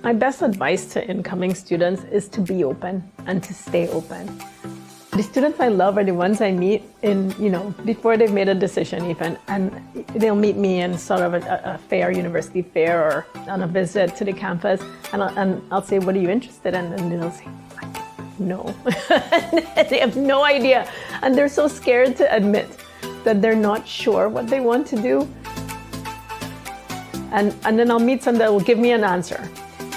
My best advice to incoming students is to be open and to stay open. The students I love are the ones I meet before they've made a decision even, and they'll meet me in sort of a fair, university fair, or on a visit to the campus, and I'll say, what are you interested in? And they'll say, no. They have no idea, and they're so scared to admit that they're not sure what they want to do. And then I'll meet some that will give me an answer.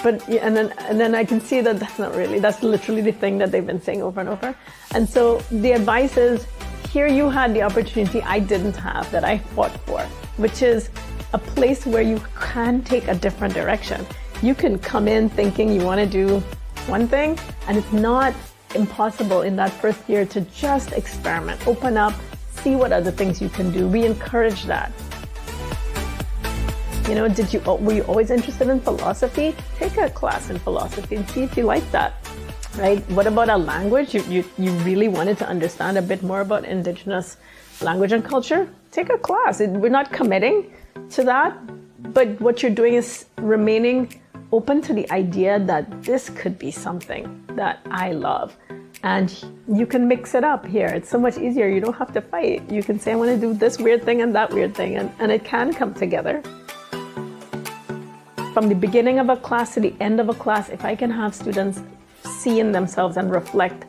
And then I can see that that's literally the thing that they've been saying over and over. And so the advice is, here you had the opportunity I didn't have, that I fought for, which is a place where you can take a different direction. You can come in thinking you want to do one thing, and it's not impossible in that first year to just experiment, open up, see what other things you can do. We encourage that. Were you always interested in philosophy? Take a class in philosophy and see if you like that, right? What about a language? You really wanted to understand a bit more about Indigenous language and culture? Take a class. We're not committing to that, but what you're doing is remaining open to the idea that this could be something that I love. And you can mix it up here. It's so much easier. You don't have to fight. You can say, I want to do this weird thing and that weird thing, and it can come together. From the beginning of a class to the end of a class, if I can have students see in themselves and reflect,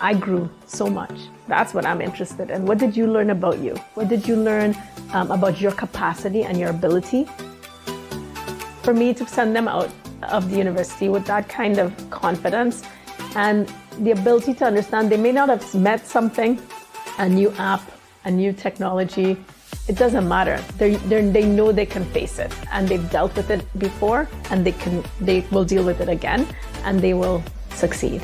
I grew so much. That's what I'm interested in. What did you learn about you? What did you learn about your capacity and your ability? For me to send them out of the university with that kind of confidence and the ability to understand they may not have met something, a new app, a new technology, it doesn't matter. They know they can face it, and they've dealt with it before, and they will deal with it again, and they will succeed.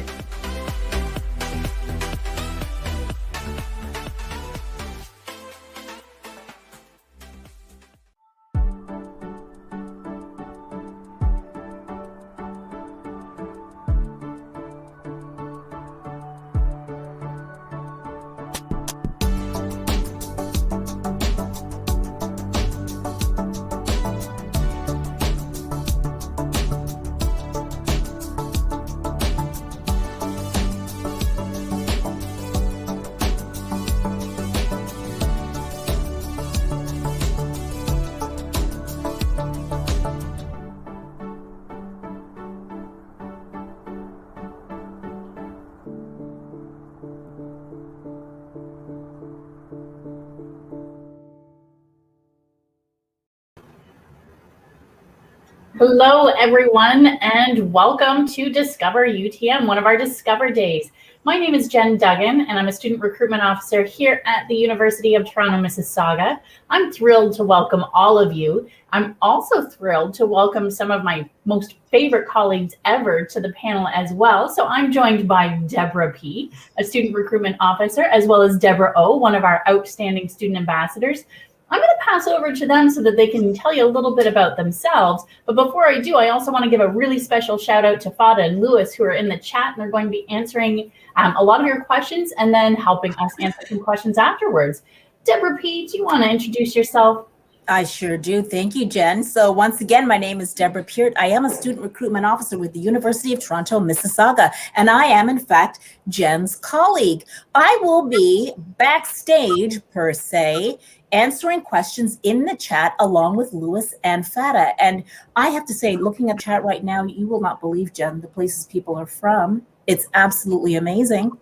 Hello, everyone, and welcome to Discover UTM, one of our Discover Days. My name is Jen Duggan, and I'm a student recruitment officer here at the University of Toronto, Mississauga. I'm thrilled to welcome all of you. I'm also thrilled to welcome some of my most favorite colleagues ever to the panel as well. So I'm joined by Debra P., a student recruitment officer, as well as Debra O., one of our outstanding student ambassadors. I'm going to pass over to them so that they can tell you a little bit about themselves. But before I do, I also want to give a really special shout out to Fada and Lewis, who are in the chat, and they're going to be answering a lot of your questions and then helping us answer some questions afterwards. Debra P., do you want to introduce yourself? I sure do. Thank you, Jen. So once again, my name is Debra Peart. I am a student recruitment officer with the University of Toronto, Mississauga, and I am, in fact, Jen's colleague. I will be backstage, per se, answering questions in the chat along with Lewis and Fada. And I have to say, looking at chat right now, you will not believe, Jen, the places people are from. It's absolutely amazing.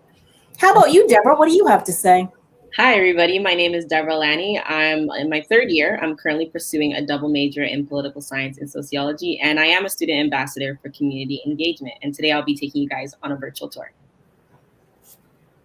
How about you, Debra? What do you have to say? Hi, everybody. My name is Debra Lanny. I'm in my third year. I'm currently pursuing a double major in political science and sociology, and I am a student ambassador for community engagement. And today I'll be taking you guys on a virtual tour.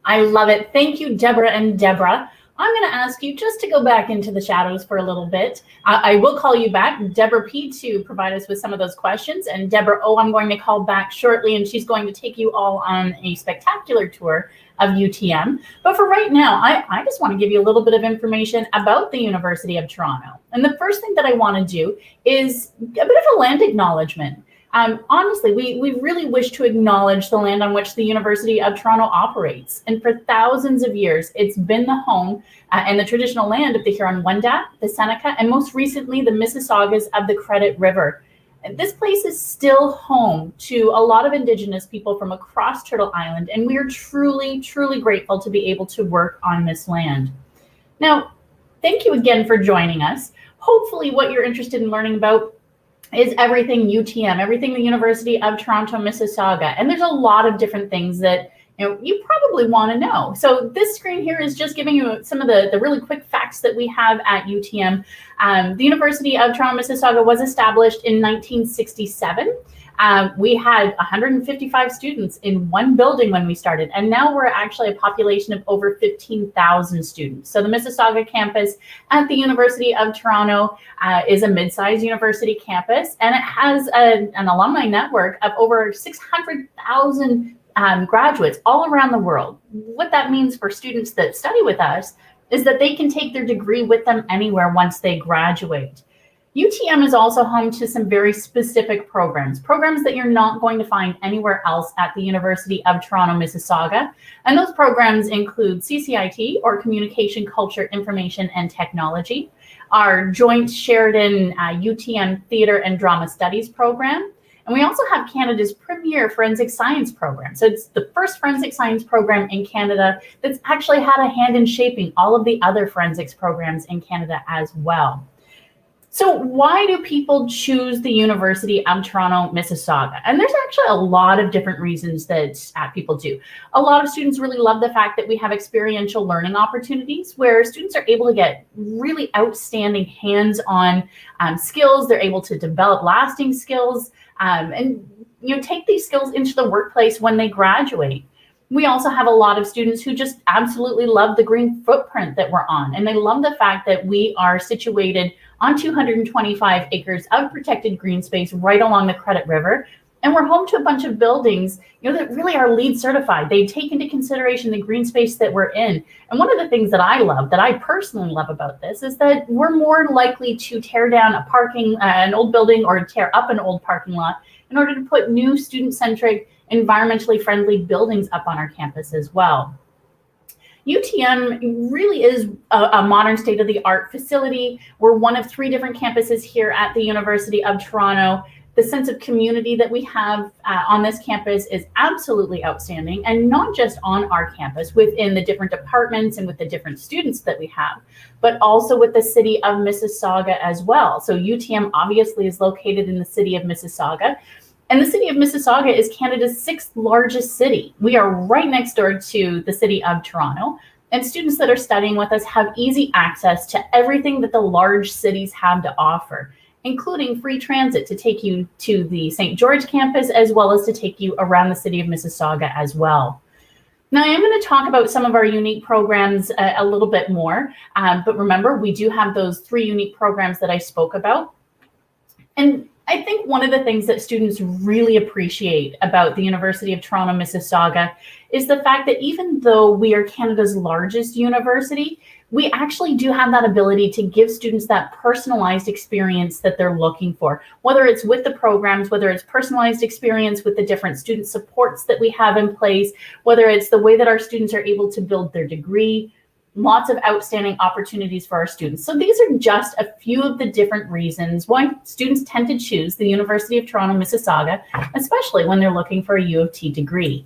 I love it. Thank you, Debra and Debra. I'm going to ask you just to go back into the shadows for a little bit. I will call you back, Debra P., to provide us with some of those questions. And Debra O., I'm going to call back shortly, and she's going to take you all on a spectacular tour of UTM. But for right now, I just want to give you a little bit of information about the University of Toronto. And the first thing that I want to do is a bit of a land acknowledgement. Honestly, we really wish to acknowledge the land on which the University of Toronto operates. And for thousands of years, it's been the home and the traditional land of the Huron-Wendat, the Seneca, and most recently, the Mississaugas of the Credit River. And this place is still home to a lot of Indigenous people from across Turtle Island, and we are truly, truly grateful to be able to work on this land. Now, thank you again for joining us. Hopefully what you're interested in learning about is everything UTM, everything the University of Toronto, Mississauga. And there's a lot of different things that you probably want to know. So this screen here is just giving you some of the really quick facts that we have at UTM. The University of Toronto, Mississauga was established in 1967. We had 155 students in one building when we started, and now we're actually a population of over 15,000 students. So the Mississauga campus at the University of Toronto is a mid-sized university campus, and it has an alumni network of over 600,000 graduates all around the world. What that means for students that study with us is that they can take their degree with them anywhere once they graduate. UTM is also home to some very specific programs that you're not going to find anywhere else at the University of Toronto, Mississauga. And those programs include CCIT, or Communication, Culture, Information, and Technology, our joint Sheridan UTM Theatre and Drama Studies program. And we also have Canada's premier forensic science program. So it's the first forensic science program in Canada that's actually had a hand in shaping all of the other forensics programs in Canada as well. So why do people choose the University of Toronto, Mississauga? And there's actually a lot of different reasons that people do. A lot of students really love the fact that we have experiential learning opportunities where students are able to get really outstanding hands-on skills. They're able to develop lasting skills and take these skills into the workplace when they graduate. We also have a lot of students who just absolutely love the green footprint that we're on. And they love the fact that we are situated on 225 acres of protected green space right along the Credit River. And we're home to a bunch of buildings, that really are LEED certified. They take into consideration the green space that we're in. And one of the things that I personally love about this is that we're more likely to tear down an old building or tear up an old parking lot in order to put new student-centric, environmentally friendly buildings up on our campus as well. UTM really is a modern state-of-the-art facility. We're one of 3 different campuses here at the University of Toronto. The sense of community that we have on this campus is absolutely outstanding, and not just on our campus, within the different departments and with the different students that we have, but also with the city of Mississauga as well. So UTM obviously is located in the city of Mississauga. And the city of Mississauga is Canada's 6th largest city. We are right next door to the city of Toronto, and students that are studying with us have easy access to everything that the large cities have to offer, including free transit to take you to the St. George campus, as well as to take you around the city of Mississauga as well. Now, I am going to talk about some of our unique programs a little bit more, but remember, we do have those 3 unique programs that I spoke about. And I think one of the things that students really appreciate about the University of Toronto, Mississauga is the fact that even though we are Canada's largest university, we actually do have that ability to give students that personalized experience that they're looking for, whether it's with the programs, whether it's personalized experience with the different student supports that we have in place, whether it's the way that our students are able to build their degree. Lots of outstanding opportunities for our students. So these are just a few of the different reasons why students tend to choose the University of Toronto, Mississauga, especially when they're looking for a U of T degree.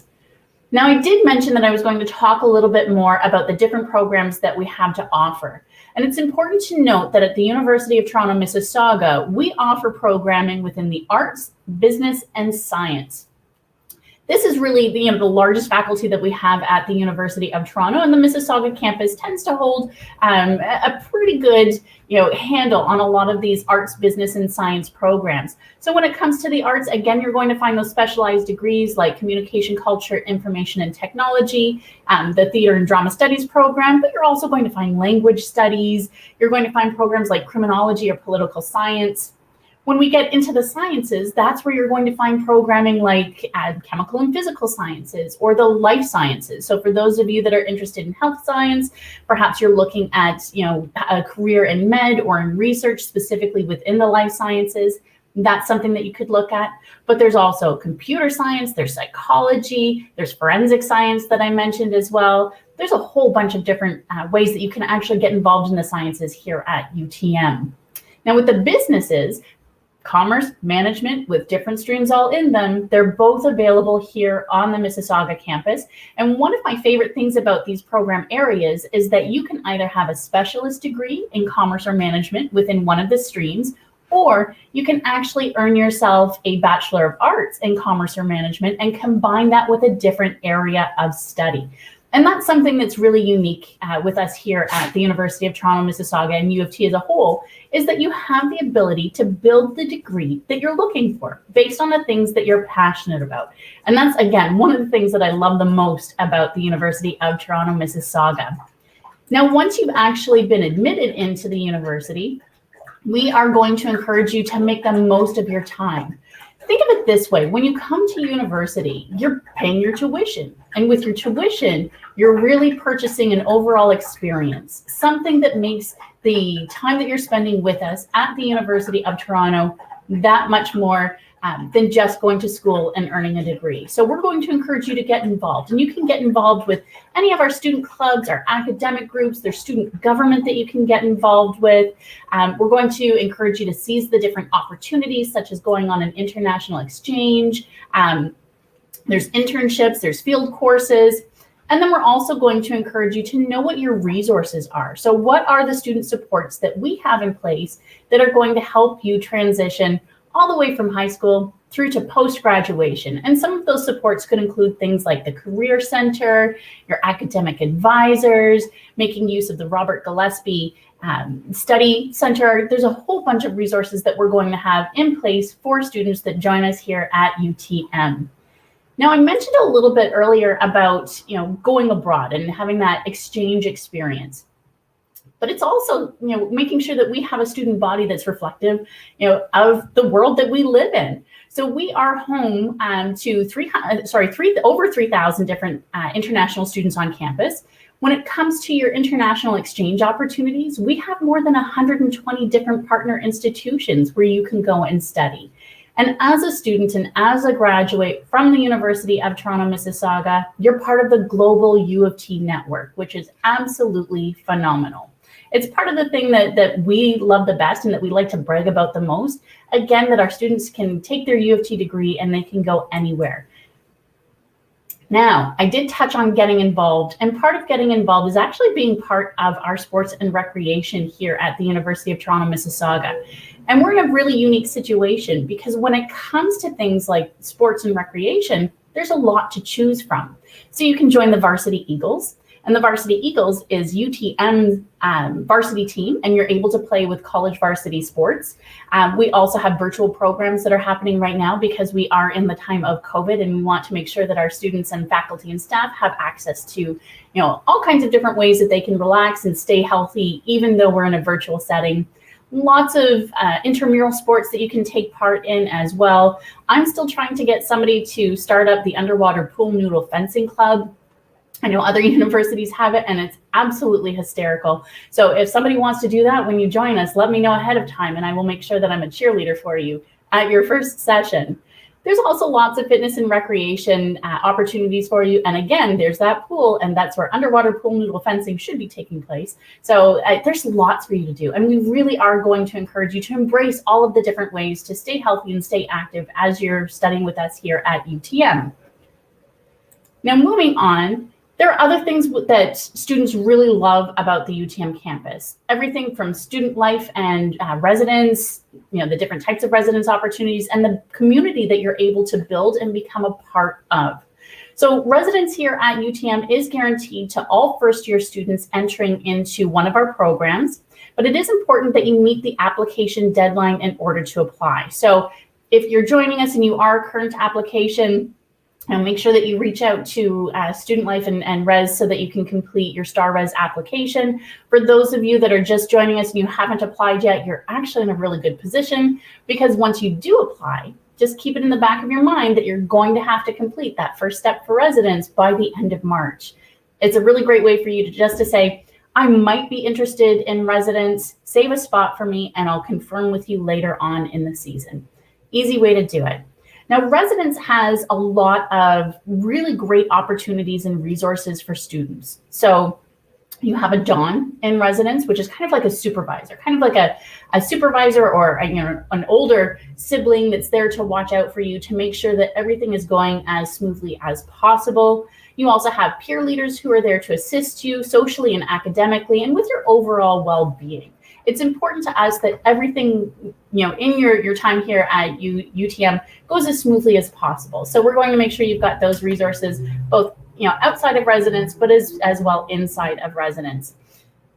Now, I did mention that I was going to talk a little bit more about the different programs that we have to offer. And it's important to note that at the University of Toronto, Mississauga, we offer programming within the arts, business, and science. This is really the largest faculty that we have at the University of Toronto, and the Mississauga campus tends to hold a pretty good handle on a lot of these arts, business, and science programs. So when it comes to the arts, again, you're going to find those specialized degrees like Communication, Culture, Information, and Technology, the Theatre and Drama Studies program, but you're also going to find language studies. You're going to find programs like Criminology or Political Science. When we get into the sciences, that's where you're going to find programming like chemical and physical sciences or the life sciences. So for those of you that are interested in health science, perhaps you're looking at a career in med or in research specifically within the life sciences. That's something that you could look at. But there's also computer science, there's psychology, there's forensic science that I mentioned as well. There's a whole bunch of different ways that you can actually get involved in the sciences here at UTM. Now with the businesses, commerce, management, with different streams all in them. They're both available here on the Mississauga campus. And one of my favorite things about these program areas is that you can either have a specialist degree in commerce or management within one of the streams, or you can actually earn yourself a Bachelor of Arts in commerce or management and combine that with a different area of study. And that's something that's really unique with us here at the University of Toronto, Mississauga, and U of T as a whole, is that you have the ability to build the degree that you're looking for based on the things that you're passionate about. And that's, again, one of the things that I love the most about the University of Toronto, Mississauga. Now, once you've actually been admitted into the university, we are going to encourage you to make the most of your time. Think of it this way: when you come to university, you're paying your tuition. And with your tuition, you're really purchasing an overall experience, something that makes the time that you're spending with us at the University of Toronto that much more than just going to school and earning a degree. So we're going to encourage you to get involved. And you can get involved with any of our student clubs, our academic groups, there's student government that you can get involved with. We're going to encourage you to seize the different opportunities, such as going on an international exchange. There's internships, there's field courses. And then we're also going to encourage you to know what your resources are. So what are the student supports that we have in place that are going to help you transition all the way from high school through to post-graduation? And some of those supports could include things like the Career Center, your academic advisors, making use of the Robert Gillespie Study Center. There's a whole bunch of resources that we're going to have in place for students that join us here at UTM. Now, I mentioned a little bit earlier about, going abroad and having that exchange experience. But it's also, making sure that we have a student body that's reflective, of the world that we live in. So we are home to over 3,000 different international students on campus. When it comes to your international exchange opportunities, we have more than 120 different partner institutions where you can go and study. And as a student and as a graduate from the University of Toronto, Mississauga, you're part of the global U of T network, which is absolutely phenomenal. It's part of the thing that we love the best and that we like to brag about the most. Again, that our students can take their U of T degree and they can go anywhere. Now, I did touch on getting involved, and part of getting involved is actually being part of our sports and recreation here at the University of Toronto, Mississauga. And we're in a really unique situation because when it comes to things like sports and recreation, there's a lot to choose from. So you can join the Varsity Eagles. And the Varsity Eagles is UTM's varsity team, and you're able to play with college varsity sports. We also have virtual programs that are happening right now because we are in the time of COVID, and we want to make sure that our students and faculty and staff have access to, all kinds of different ways that they can relax and stay healthy, even though we're in a virtual setting. Lots of intramural sports that you can take part in as well. I'm still trying to get somebody to start up the underwater pool noodle fencing club. I know other universities have it, and it's absolutely hysterical. So if somebody wants to do that when you join us, let me know ahead of time, and I will make sure that I'm a cheerleader for you at your first session. There's also lots of fitness and recreation opportunities for you. And again, there's that pool, and that's where underwater pool noodle fencing should be taking place. So there's lots for you to do. And we really are going to encourage you to embrace all of the different ways to stay healthy and stay active as you're studying with us here at UTM. Now, moving on, there are other things that students really love about the UTM campus. Everything from student life and residence, the different types of residence opportunities, and the community that you're able to build and become a part of. So residence here at UTM is guaranteed to all first-year students entering into one of our programs, but it is important that you meet the application deadline in order to apply. So if you're joining us and you are a current application, and make sure that you reach out to Student Life and Res so that you can complete your Star Res application. For those of you that are just joining us and you haven't applied yet, you're actually in a really good position, because once you do apply, just keep it in the back of your mind that you're going to have to complete that first step for residence by the end of March. It's a really great way for you to say, I might be interested in residence, save a spot for me, and I'll confirm with you later on in the season. Easy way to do it. Now, residence has a lot of really great opportunities and resources for students. So You have a Don in residence, which is kind of like a supervisor, kind of like a supervisor or an older sibling that's there to watch out for you to make sure that everything is going as smoothly as possible. You also have peer leaders who are there to assist you socially and academically and with your overall well-being. It's important to us that everything, in your time here at UTM goes as smoothly as possible. So we're going to make sure you've got those resources, both outside of residence, but as well inside of residence.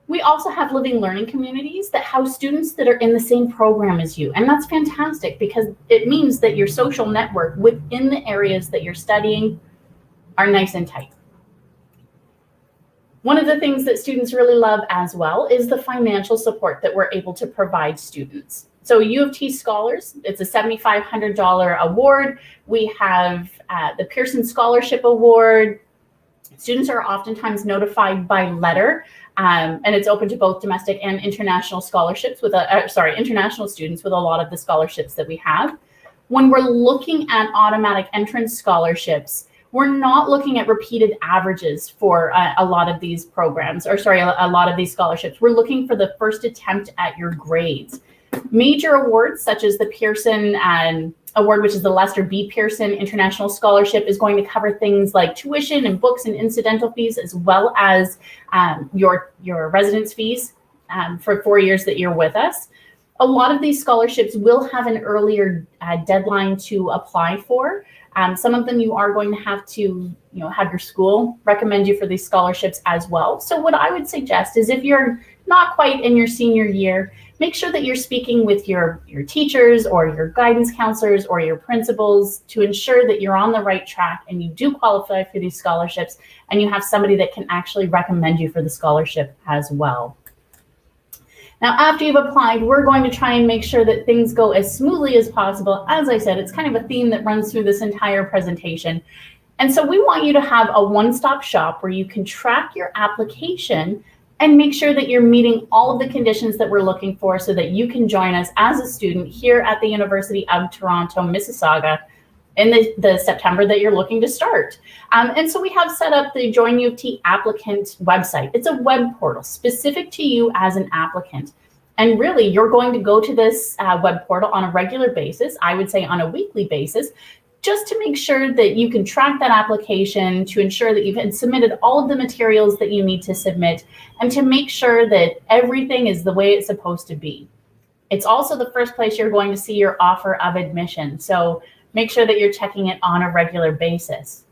We also have living learning communities that house students that are in the same program as you. And that's fantastic because it means that your social network within the areas that you're studying are nice and tight. One of the things that students really love as well is the financial support that we're able to provide students. So U of T Scholars, it's a $7,500 award. We have the Pearson Scholarship Award. Students are oftentimes notified by letter, and it's open to both domestic and international scholarships international students with a lot of the scholarships that we have. When we're looking at automatic entrance scholarships, we're not looking at repeated averages for a lot of these programs, a lot of these scholarships. We're looking for the first attempt at your grades. Major awards such as the Pearson Award, which is the Lester B. Pearson International Scholarship, is going to cover things like tuition and books and incidental fees, as well as your residence fees for 4 years that you're with us. A lot of these scholarships will have an earlier deadline to apply for. Some of them you are going to have to, have your school recommend you for these scholarships as well. So what I would suggest is if you're not quite in your senior year, make sure that you're speaking with your teachers or your guidance counselors or your principals to ensure that you're on the right track and you do qualify for these scholarships and you have somebody that can actually recommend you for the scholarship as well. Now, after you've applied, we're going to try and make sure that things go as smoothly as possible. As I said, it's kind of a theme that runs through this entire presentation. And so we want you to have a one-stop shop where you can track your application and make sure that you're meeting all of the conditions that we're looking for so that you can join us as a student here at the University of Toronto, Mississauga in the September that you're looking to start. And so we have set up the Join U of T applicant website. It's a web portal specific to you as an applicant. And really, you're going to go to this web portal on a regular basis, I would say on a weekly basis, just to make sure that you can track that application, to ensure that you've submitted all of the materials that you need to submit, and to make sure that everything is the way it's supposed to be. It's also the first place you're going to see your offer of admission. So make sure that you're checking it on a regular basis.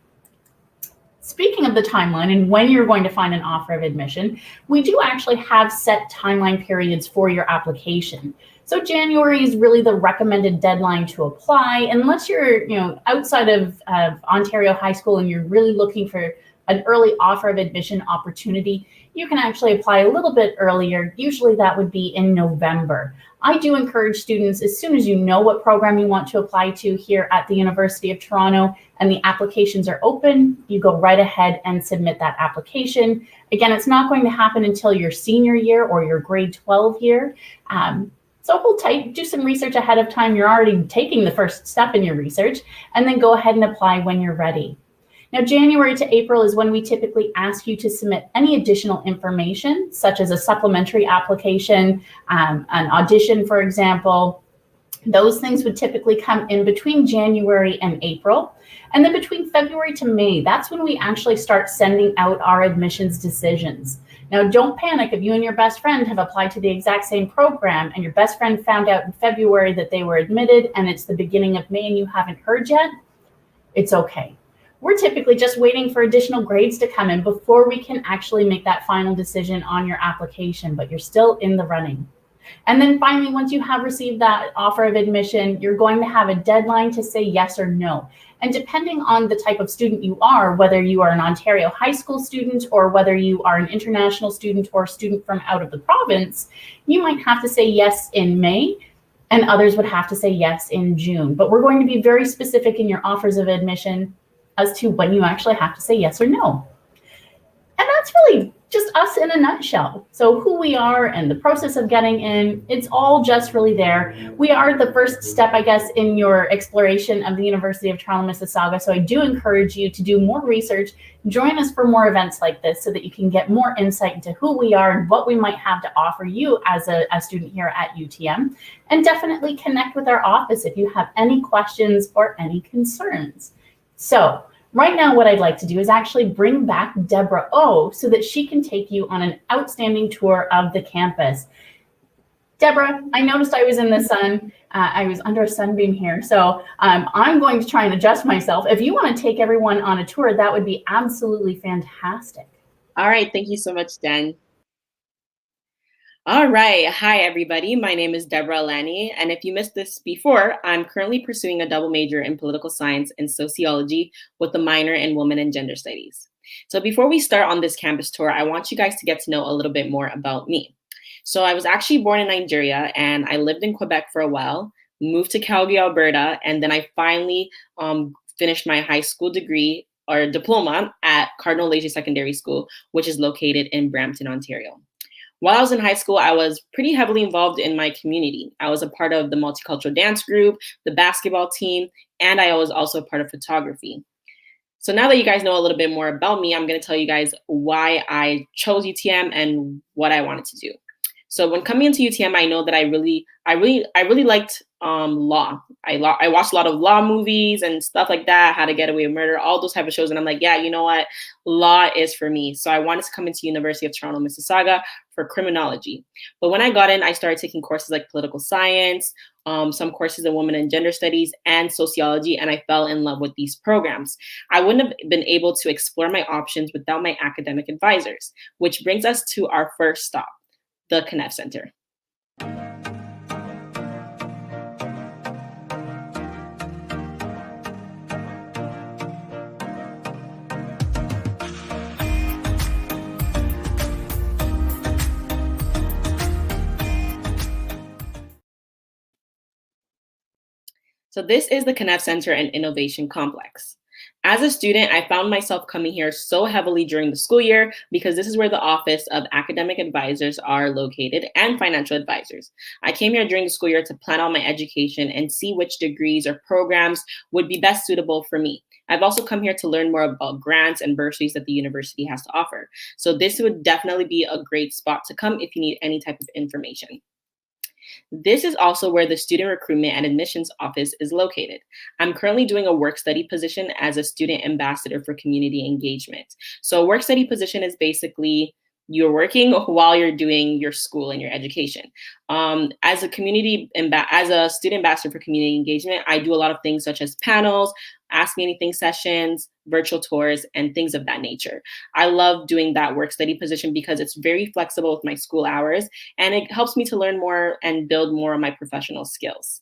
Speaking of the timeline and when you're going to find an offer of admission, we do actually have set timeline periods for your application. So January is really the recommended deadline to apply, unless you're outside of Ontario High School and you're really looking for an early offer of admission opportunity. You can actually apply a little bit earlier. Usually that would be in November. I do encourage students, as soon as you know what program you want to apply to here at the University of Toronto and the applications are open, you go right ahead and submit that application. Again, it's not going to happen until your senior year or your grade 12 year. So hold tight, do some research ahead of time. You're already taking the first step in your research, and then go ahead and apply when you're ready. Now, January to April is when we typically ask you to submit any additional information, such as a supplementary application, an audition, for example. Those things would typically come in between January and April. And then between February to May, that's when we actually start sending out our admissions decisions. Now, don't panic if you and your best friend have applied to the exact same program and your best friend found out in February that they were admitted and it's the beginning of May and you haven't heard yet. It's okay. We're typically just waiting for additional grades to come in before we can actually make that final decision on your application, but you're still in the running. And then finally, once you have received that offer of admission, you're going to have a deadline to say yes or no. And depending on the type of student you are, whether you are an Ontario high school student or whether you are an international student or a student from out of the province, you might have to say yes in May and others would have to say yes in June. But we're going to be very specific in your offers of admission as to when you actually have to say yes or no. And that's really just us in a nutshell. So who we are and the process of getting in, it's all just really there. We are the first step, I guess, in your exploration of the University of Toronto, Mississauga. So I do encourage you to do more research, join us for more events like this so that you can get more insight into who we are and what we might have to offer you as a student here at UTM. And definitely connect with our office if you have any questions or any concerns. So right now, what I'd like to do is actually bring back Debra O so that she can take you on an outstanding tour of the campus. Debra, I noticed I was in the sun. I was under a sunbeam here. So I'm going to try and adjust myself. If you want to take everyone on a tour, that would be absolutely fantastic. All right. Thank you so much, Jen. All right. Hi, everybody. My name is Debra Lani. And if you missed this before, I'm currently pursuing a double major in political science and sociology with a minor in women and gender studies. So before we start on this campus tour, I want you guys to get to know a little bit more about me. So I was actually born in Nigeria and I lived in Quebec for a while, moved to Calgary, Alberta, and then I finally finished my high school degree or diploma at Cardinal Lazy Secondary School, which is located in Brampton, Ontario. While I was in high school, I was pretty heavily involved in my community. I was a part of the multicultural dance group, the basketball team, and I was also a part of photography. So now that you guys know a little bit more about me, I'm going to tell you guys why I chose UTM and what I wanted to do. So when coming into UTM, I know that I really liked law. I watched a lot of law movies and stuff like that, How to Get Away with Murder, all those type of shows. And I'm like, yeah, you know what? Law is for me. So I wanted to come into University of Toronto, Mississauga for criminology. But when I got in, I started taking courses like political science, some courses in women and gender studies and sociology, and I fell in love with these programs. I wouldn't have been able to explore my options without my academic advisors, which brings us to our first stop, the Kneff Center. So this is the Kneff Center and Innovation Complex. As a student, I found myself coming here so heavily during the school year because this is where the Office of Academic Advisors are located and financial advisors. I came here during the school year to plan out my education and see which degrees or programs would be best suitable for me. I've also come here to learn more about grants and bursaries that the university has to offer. So this would definitely be a great spot to come if you need any type of information. This is also where the Student Recruitment and Admissions Office is located. I'm currently doing a work study position as a student ambassador for community engagement. So a work study position is basically you're working while you're doing your school and your education. As a student ambassador for community engagement, I do a lot of things such as panels, Ask Me Anything sessions, virtual tours, and things of that nature. I love doing that work study position because it's very flexible with my school hours, and it helps me to learn more and build more of my professional skills.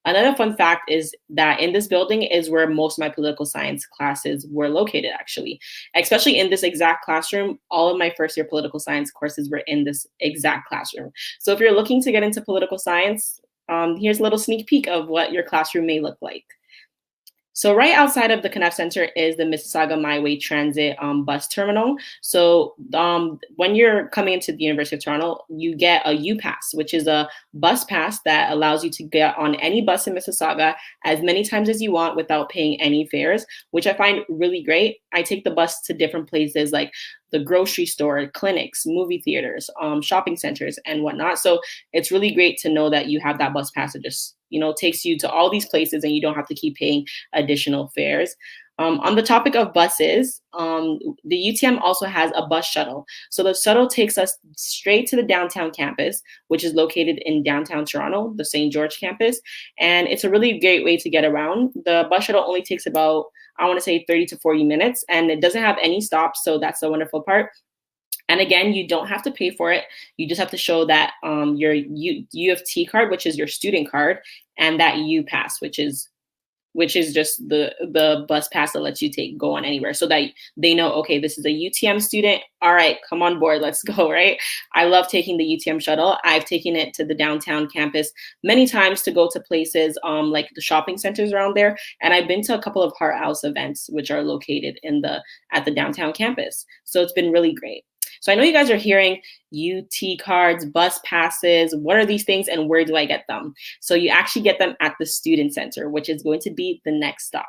Another fun fact is that in this building is where most of my political science classes were located, actually. Especially in this exact classroom, all of my first year political science courses were in this exact classroom. So if you're looking to get into political science, here's a little sneak peek of what your classroom may look like. So right outside of the Kneff Center is the Mississauga My Way Transit bus terminal. So when you're coming into the University of Toronto, you get a U-Pass, which is a bus pass that allows you to get on any bus in Mississauga as many times as you want without paying any fares, which I find really great. I take the bus to different places like the grocery store, clinics, movie theaters, shopping centers, and whatnot. So it's really great to know that you have that bus pass that just, takes you to all these places and you don't have to keep paying additional fares. On the topic of buses, the UTM also has a bus shuttle. So the shuttle takes us straight to the downtown campus, which is located in downtown Toronto, the St. George campus. And it's a really great way to get around. The bus shuttle only takes about, I want to say 30 to 40 minutes, and it doesn't have any stops. So that's the wonderful part. And again, you don't have to pay for it. You just have to show that your U of T card, which is your student card, and that U-Pass, which is just the bus pass that lets you go on anywhere, so that they know, okay, this is a UTM student. All right, come on board, let's go, right? I love taking the UTM shuttle. I've taken it to the downtown campus many times to go to places like the shopping centers around there. And I've been to a couple of Heart House events, which are located at the downtown campus. So it's been really great. So I know you guys are hearing UT cards, bus passes, what are these things and where do I get them? So you actually get them at the Student Center, which is going to be the next stop.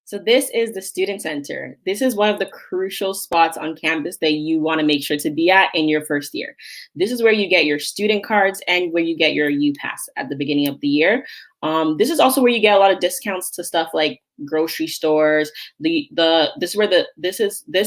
So this is the Student Center. This is one of the crucial spots on campus that you want to make sure to be at in your first year. This is where you get your student cards and where you get your U-Pass at the beginning of the year. This is also where you get a lot of discounts to stuff like grocery stores. This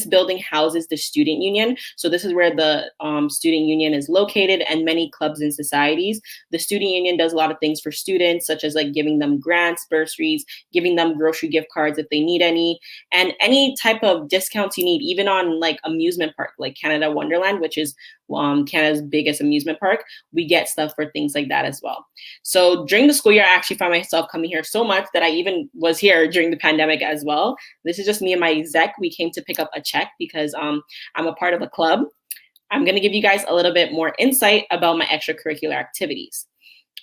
building houses the student union. So this is where the student union is located and many clubs and societies. The student union does a lot of things for students, such as like giving them grants, bursaries, giving them grocery gift cards if they need any, and any type of discounts you need, even on like amusement park, like Canada Wonderland, which is Canada's biggest amusement park. We get stuff for things like that as well. So during the school year, I actually found myself coming here so much that I even was here during the pandemic as well. This is just me and my exec. We came to pick up a check because I'm a part of a club. I'm going to give you guys a little bit more insight about my extracurricular activities.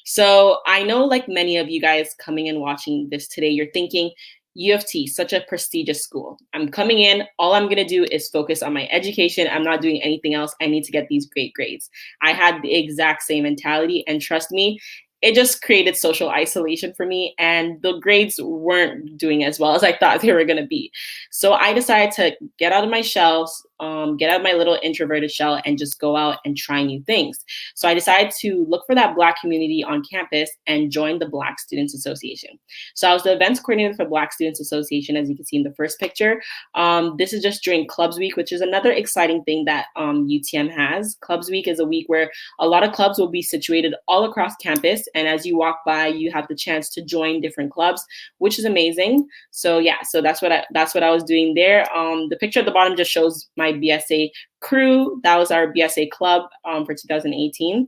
So I know, like many of you guys coming and watching this today, you're thinking, U of T, such a prestigious school. I'm coming in, all I'm gonna do is focus on my education. I'm not doing anything else. I need to get these great grades. I had the exact same mentality, and trust me, it just created social isolation for me, and the grades weren't doing as well as I thought they were gonna be. So I decided to get out of my shells, get out of my little introverted shell and just go out and try new things. So I decided to look for that Black community on campus and join the Black Students Association. So I was the events coordinator for Black Students Association, as you can see in the first picture. This is just during Clubs Week, which is another exciting thing that UTM has. Clubs Week is a week where a lot of clubs will be situated all across campus. And as you walk by, you have the chance to join different clubs, which is amazing. So yeah, so that's what I was doing there. The picture at the bottom just shows my BSA crew. That was our BSA club for 2018.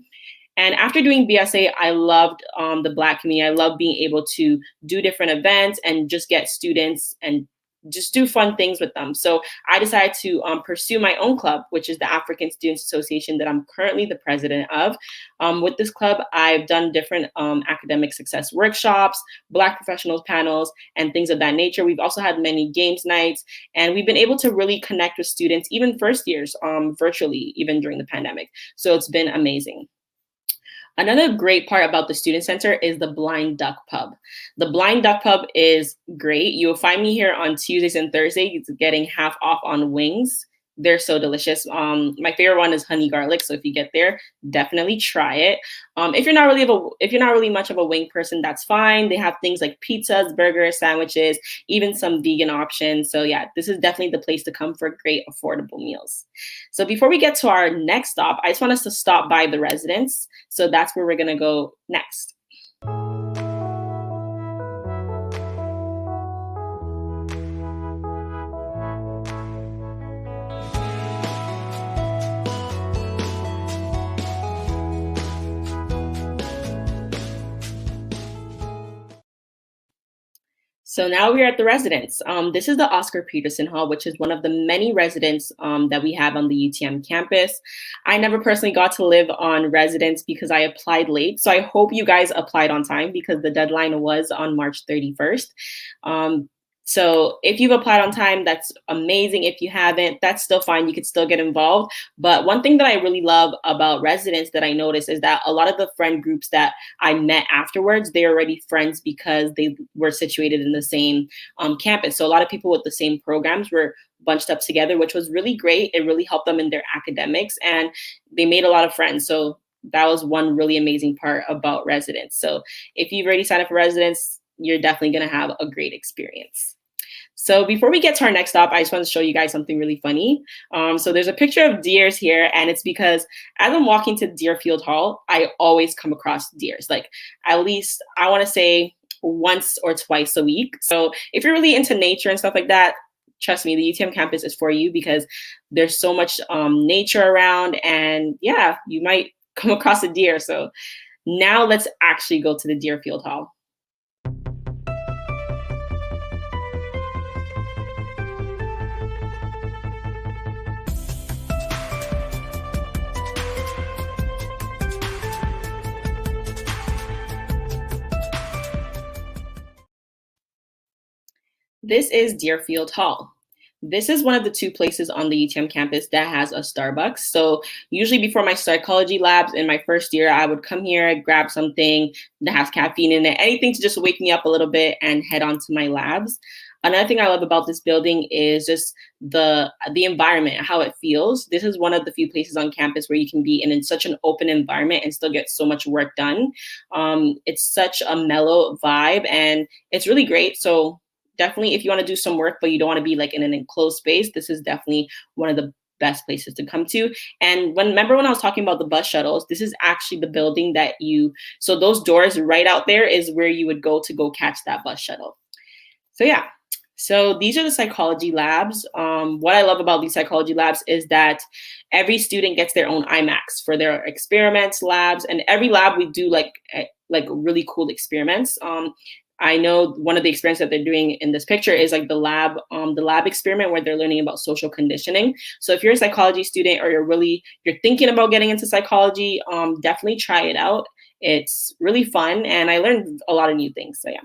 And after doing BSA, I loved the Black community. I love being able to do different events and just get students and just do fun things with them. So I decided to pursue my own club, which is the African Students Association that I'm currently the president of. With this club, I've done different academic success workshops, Black professionals panels, and things of that nature. We've also had many games nights, and we've been able to really connect with students, even first years, virtually, even during the pandemic. So it's been amazing. Another great part about the Student Center is the Blind Duck Pub. The Blind Duck Pub is great. You'll find me here on Tuesdays and Thursdays getting half off on wings. They're so delicious. My favorite one is honey garlic. So if you get there, definitely try it. If you're not really much of a wing person, that's fine. They have things like pizzas, burgers, sandwiches, even some vegan options. So yeah, this is definitely the place to come for great affordable meals. So before we get to our next stop, I just want us to stop by the residence. So that's where we're gonna go next. So now we're at the residence. This is the Oscar Peterson Hall, which is one of the many residents that we have on the UTM campus. I never personally got to live on residence because I applied late. So I hope you guys applied on time because the deadline was on March 31st. So if you've applied on time, that's amazing. If you haven't, that's still fine. You could still get involved. But one thing that I really love about residents that I noticed is that a lot of the friend groups that I met afterwards, they're already friends because they were situated in the same campus. So a lot of people with the same programs were bunched up together, which was really great. It really helped them in their academics and they made a lot of friends. So that was one really amazing part about residents. So if you've already signed up for residents, you're definitely going to have a great experience. So before we get to our next stop, I just want to show you guys something really funny. So there's a picture of deers here, and it's because as I'm walking to Deerfield Hall, I always come across deers, like at least I want to say once or twice a week. So if you're really into nature and stuff like that, trust me, the UTM campus is for you because there's so much nature around, and yeah, you might come across a deer. So now let's actually go to the Deerfield Hall. This is Deerfield Hall. This is one of the two places on the UTM campus that has a Starbucks. So usually before my psychology labs in my first year, I would come here, grab something that has caffeine in it, anything to just wake me up a little bit and head on to my labs. Another thing I love about this building is just the environment, how it feels. This is one of the few places on campus where you can be in such an open environment and still get so much work done. It's such a mellow vibe and it's really great. So definitely if you want to do some work, but you don't want to be like in an enclosed space, this is definitely one of the best places to come to. And remember when I was talking about the bus shuttles, this is actually the building that so those doors right out there is where you would go catch that bus shuttle. So yeah. So these are the psychology labs. What I love about these psychology labs is that every student gets their own IMAX for their experiments, labs, and every lab we do like really cool experiments. I know one of the experiments that they're doing in this picture is like the lab experiment where they're learning about social conditioning. So if you're a psychology student or you're thinking about getting into psychology, definitely try it out. It's really fun and I learned a lot of new things. So yeah.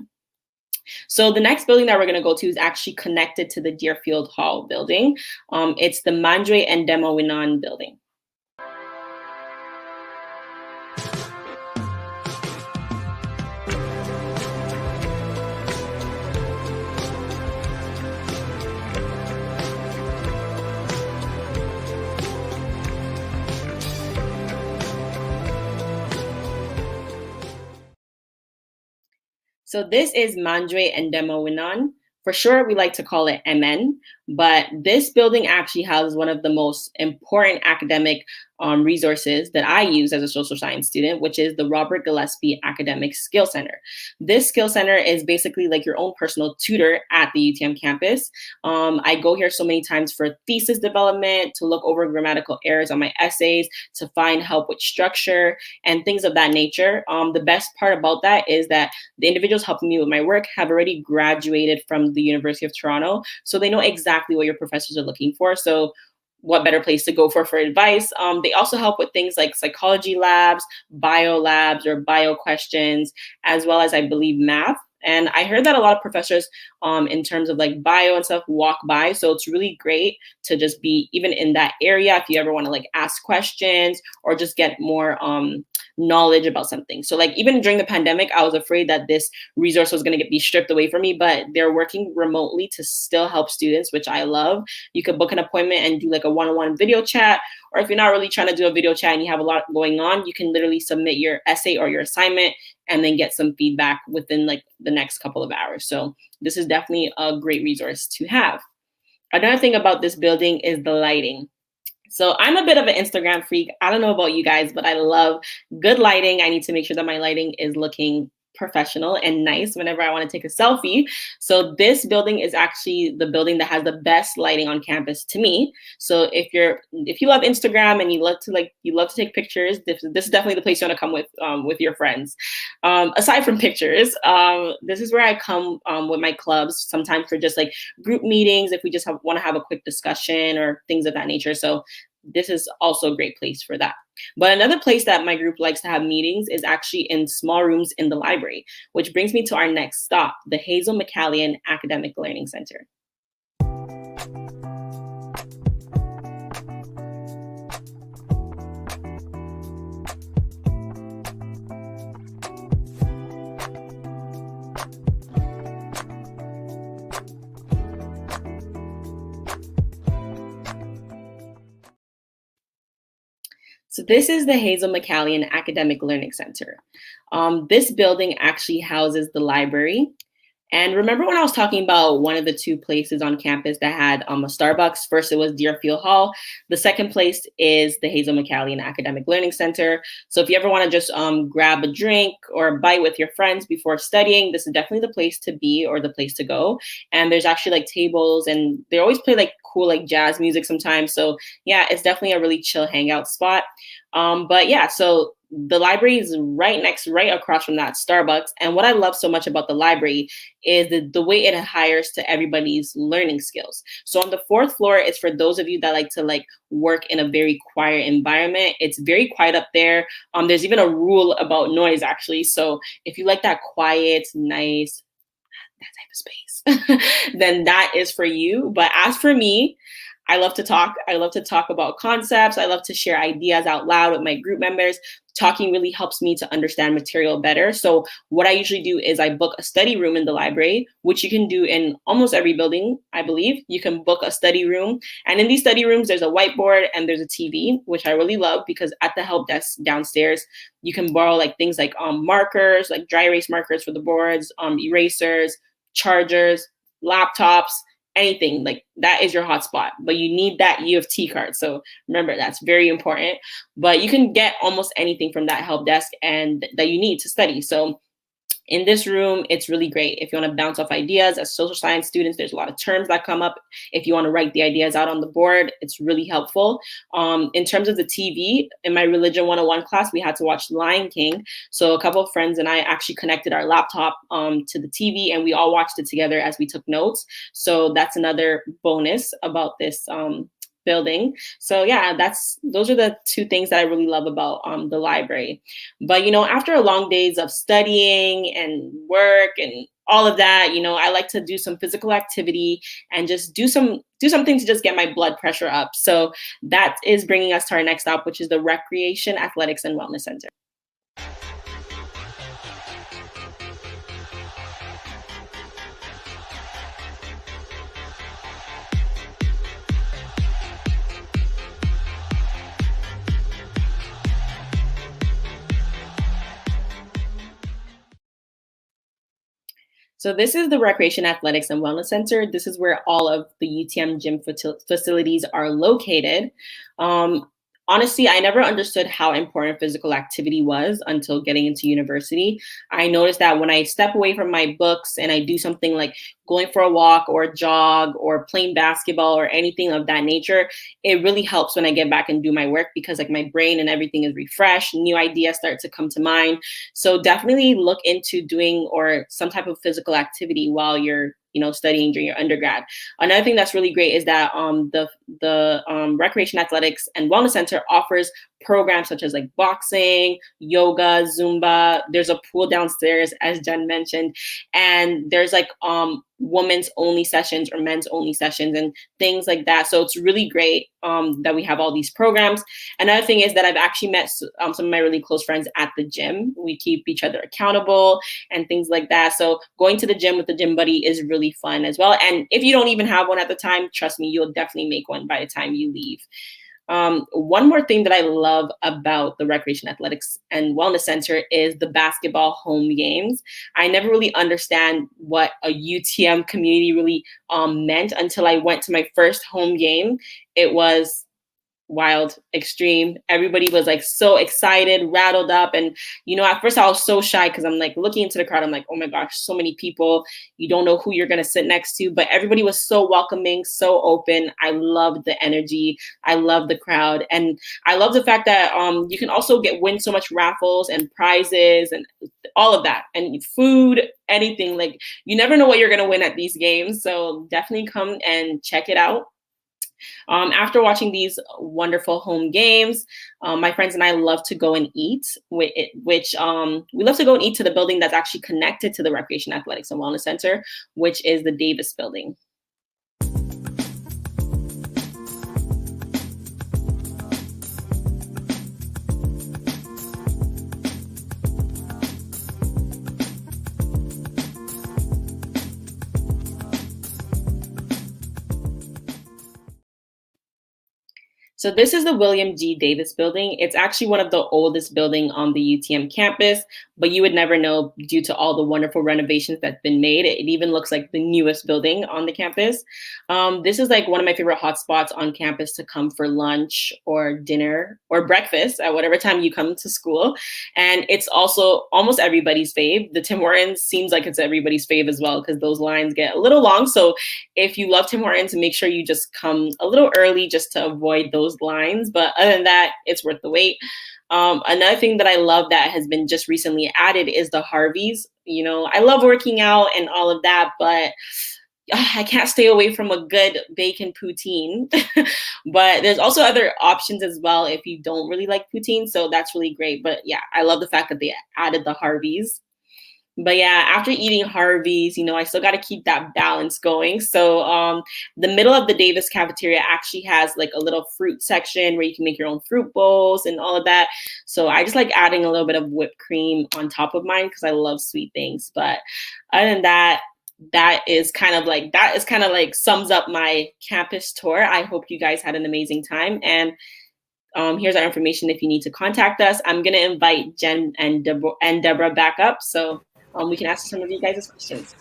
So the next building that we're going to go to is actually connected to the Deerfield Hall building. It's the Mandre and Demowinan building. So this is Mandre and Demowinan. For sure, we like to call it MN, but this building actually houses one of the most important academic resources that I use as a social science student, which is the Robert Gillespie Academic Skill Center. This skill center is basically like your own personal tutor at the UTM campus. I go here so many times for thesis development, to look over grammatical errors on my essays, to find help with structure and things of that nature. The best part about that is that the individuals helping me with my work have already graduated from the University of Toronto, so they know exactly what your professors are looking for. So what better place to go for advice? They also help with things like psychology labs, bio labs, or bio questions, as well as I believe math. And I heard that a lot of professors in terms of like bio and stuff walk by. So it's really great to just be even in that area if you ever want to like ask questions or just get more knowledge about something. So like even during the pandemic, I was afraid that this resource was going to be stripped away from me, but they're working remotely to still help students, which I love. You could book an appointment and do like a one-on-one video chat, or if you're not really trying to do a video chat and you have a lot going on, you can literally submit your essay or your assignment and then get some feedback within like the next couple of hours. So this is definitely a great resource to have. Another thing about this building is the lighting. So I'm a bit of an Instagram freak. I don't know about you guys, but I love good lighting. I need to make sure that my lighting is looking professional and nice whenever I want to take a selfie. So this building is actually the building that has the best lighting on campus to me. So if you love Instagram and you love to take pictures, this is definitely the place you want to come with your friends. Aside from pictures, this is where I come with my clubs, sometimes for just like group meetings, if we just want to have a quick discussion or things of that nature. So this is also a great place for that. But another place that my group likes to have meetings is actually in small rooms in the library, which brings me to our next stop, the Hazel McCallion Academic Learning Center. So this is the Hazel McCallion Academic Learning Center. This building actually houses the library. And remember when I was talking about one of the two places on campus that had a Starbucks? First, it was Deerfield Hall. The second place is the Hazel McCallion Academic Learning Center. So if you ever want to just grab a drink or a bite with your friends before studying, this is definitely the place to be or the place to go. And there's actually like tables and they always play like cool like jazz music sometimes. So yeah, it's definitely a really chill hangout spot. But yeah, so the library is right across from that Starbucks. And what I love so much about the library is the way it adheres to everybody's learning skills. So on the fourth floor is for those of you that like to like work in a very quiet environment. It's very quiet up there. There's even a rule about noise actually. So if you like that quiet, nice, that type of space, then that is for you. But as for me, I love to talk. I love to talk about concepts. I love to share ideas out loud with my group members. Talking really helps me to understand material better. So what I usually do is I book a study room in the library, which you can do in almost every building, I believe. You can book a study room. And in these study rooms, there's a whiteboard and there's a TV, which I really love because at the help desk downstairs, you can borrow like things like markers, like dry erase markers for the boards, erasers, chargers, laptops, anything. Like that is your hotspot, but you need that U of T card. So remember, that's very important. But you can get almost anything from that help desk and that you need to study. So in this room, it's really great if you want to bounce off ideas. As social science students, there's a lot of terms that come up. If you want to write the ideas out on the board, it's really helpful. In terms of the TV, in my Religion 101 class, we had to watch Lion King. So a couple of friends and I actually connected our laptop to the TV and we all watched it together as we took notes. So that's another bonus about this building. So yeah, those are the two things that I really love about the library. But after a long days of studying and work and all of that, I like to do some physical activity and just do something to just get my blood pressure up. So that is bringing us to our next stop, which is the Recreation, Athletics, and Wellness Center. So this is the Recreation, Athletics, and Wellness Center. This is where all of the UTM gym facilities are located. Honestly, I never understood how important physical activity was until getting into university. I noticed that when I step away from my books and I do something like going for a walk or a jog or playing basketball or anything of that nature, it really helps when I get back and do my work because like my brain and everything is refreshed, new ideas start to come to mind. So definitely look into doing or some type of physical activity while you're studying during your undergrad. Another thing that's really great is that the Recreation, Athletics, and Wellness Center offers programs such as like boxing, yoga, Zumba. There's a pool downstairs, as Jen mentioned, and there's like women's only sessions or men's only sessions and things like that. So it's really great that we have all these programs. Another thing is that I've actually met some of my really close friends at the gym. We keep each other accountable and things like that. So going to the gym with the gym buddy is really fun as well. And if you don't even have one at the time, trust me, you'll definitely make one by the time you leave. One more thing that I love about the Recreation, Athletics, and Wellness Center is the basketball home games. I never really understand what a UTM community really meant until I went to my first home game. It was wild, extreme. Everybody was like so excited, rattled up. And, at first I was so shy because I'm like looking into the crowd. I'm like, oh my gosh, so many people. You don't know who you're going to sit next to. But everybody was so welcoming, so open. I loved the energy. I love the crowd. And I love the fact that you can also win so much raffles and prizes and all of that. And food, anything. Like you never know what you're going to win at these games. So definitely come and check it out. After watching these wonderful home games, my friends and I love to go and eat, we love to go and eat to the building that's actually connected to the Recreation, Athletics, and Wellness Center, which is the Davis building. So this is the William G. Davis building. It's actually one of the oldest buildings on the UTM campus, but you would never know due to all the wonderful renovations that's been made. It even looks like the newest building on the campus. This is like one of my favorite hotspots on campus to come for lunch or dinner or breakfast at whatever time you come to school. And it's also almost everybody's fave. The Tim Hortons seems like it's everybody's fave as well because those lines get a little long. So if you love Tim Hortons, make sure you just come a little early just to avoid those lines. But other than that, it's worth the wait. Another thing that I love that has been just recently added is the Harveys. I love working out and all of that, but I can't stay away from a good bacon poutine. But there's also other options as well if you don't really like poutine. So that's really great. But yeah, I love the fact that they added the Harveys. But yeah, after eating Harvey's, I still got to keep that balance going. So the middle of the Davis cafeteria actually has like a little fruit section where you can make your own fruit bowls and all of that. So I just like adding a little bit of whipped cream on top of mine because I love sweet things. But other than that, that is kind of like sums up my campus tour. I hope you guys had an amazing time. And here's our information if you need to contact us. I'm going to invite Jen and Debra back up so we can ask some of you guys' questions.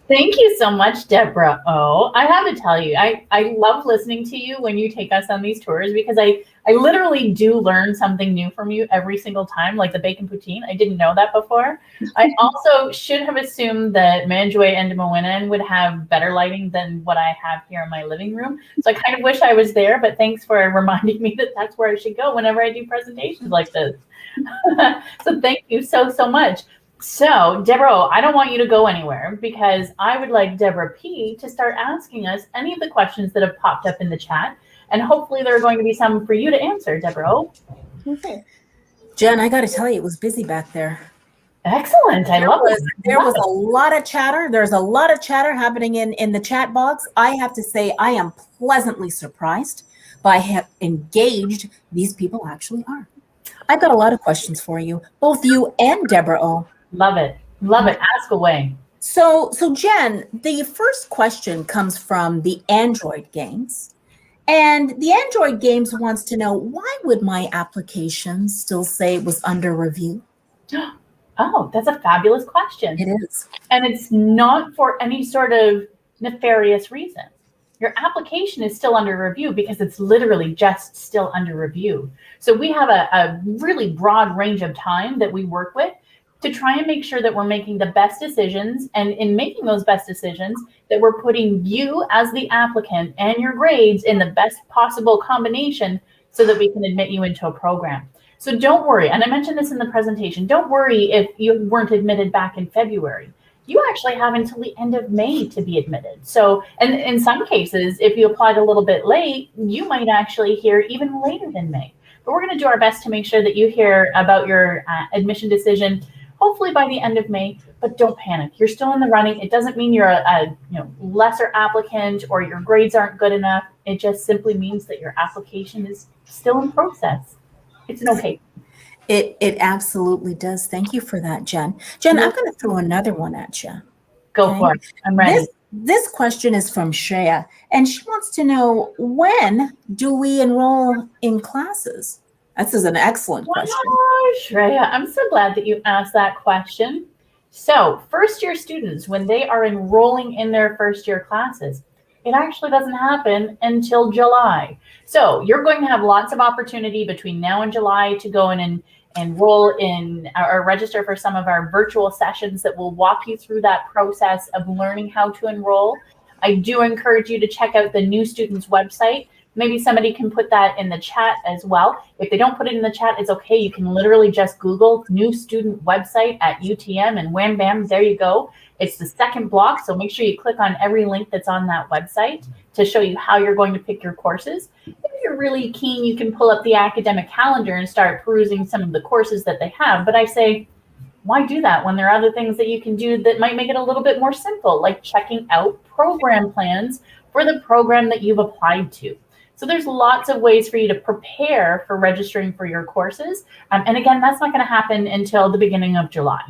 Thank you so much, Debra. Oh, I have to tell you, I love listening to you when you take us on these tours because I literally do learn something new from you every single time, like the bacon poutine. I didn't know that before. I also should have assumed that Manjoy and Mawinen would have better lighting than what I have here in my living room. So I kind of wish I was there, but thanks for reminding me that that's where I should go whenever I do presentations like this. So thank you so much. So, Debra, I don't want you to go anywhere because I would like Debra P to start asking us any of the questions that have popped up in the chat. And hopefully there are going to be some for you to answer, Debra. Okay. Jen, I got to tell you, it was busy back there. Excellent. I love it. There was a lot of chatter. There's a lot of chatter happening in the chat box. I have to say, I am pleasantly surprised by how engaged these people actually are. I've got a lot of questions for you, both you and Debra O. Love it. Love it. Ask away. So Jen, the first question comes from the Android Games. And the Android Games wants to know, why would my application still say it was under review? Oh, that's a fabulous question. It is. And it's not for any sort of nefarious reason. Your application is still under review because it's literally just still under review. So we have a really broad range of time that we work with to try and make sure that we're making the best decisions, and in making those best decisions, that we're putting you as the applicant and your grades in the best possible combination so that we can admit you into a program. So don't worry, and I mentioned this in the presentation, don't worry if you weren't admitted back in February. You actually have until the end of May to be admitted. So, and in some cases, if you applied a little bit late, you might actually hear even later than May. But we're going to do our best to make sure that you hear about your admission decision hopefully by the end of May, but don't panic. You're still in the running. It doesn't mean you're a lesser applicant or your grades aren't good enough. It just simply means that your application is still in process. It's an okay. It absolutely does. Thank you for that, Jen. Jen, I'm going to throw another one at you. Go for it. I'm ready. This question is from Shreya, and she wants to know, when do we enroll in classes? This is an excellent question. Oh, Shreya, I'm so glad that you asked that question. So first year students, when they are enrolling in their first year classes, it actually doesn't happen until July. So you're going to have lots of opportunity between now and July to go in and enroll in or register for some of our virtual sessions that will walk you through that process of learning how to enroll. I do encourage you to check out the new students website. Maybe somebody can put that in the chat as well. If they don't put it in the chat, it's okay. You can literally just Google new student website at UTM and wham, bam, there you go. It's the second block, so make sure you click on every link that's on that website to show you how you're going to pick your courses. If you're really keen, you can pull up the academic calendar and start perusing some of the courses that they have. But I say, why do that when there are other things that you can do that might make it a little bit more simple, like checking out program plans for the program that you've applied to. So there's lots of ways for you to prepare for registering for your courses. And again, that's not going to happen until the beginning of July.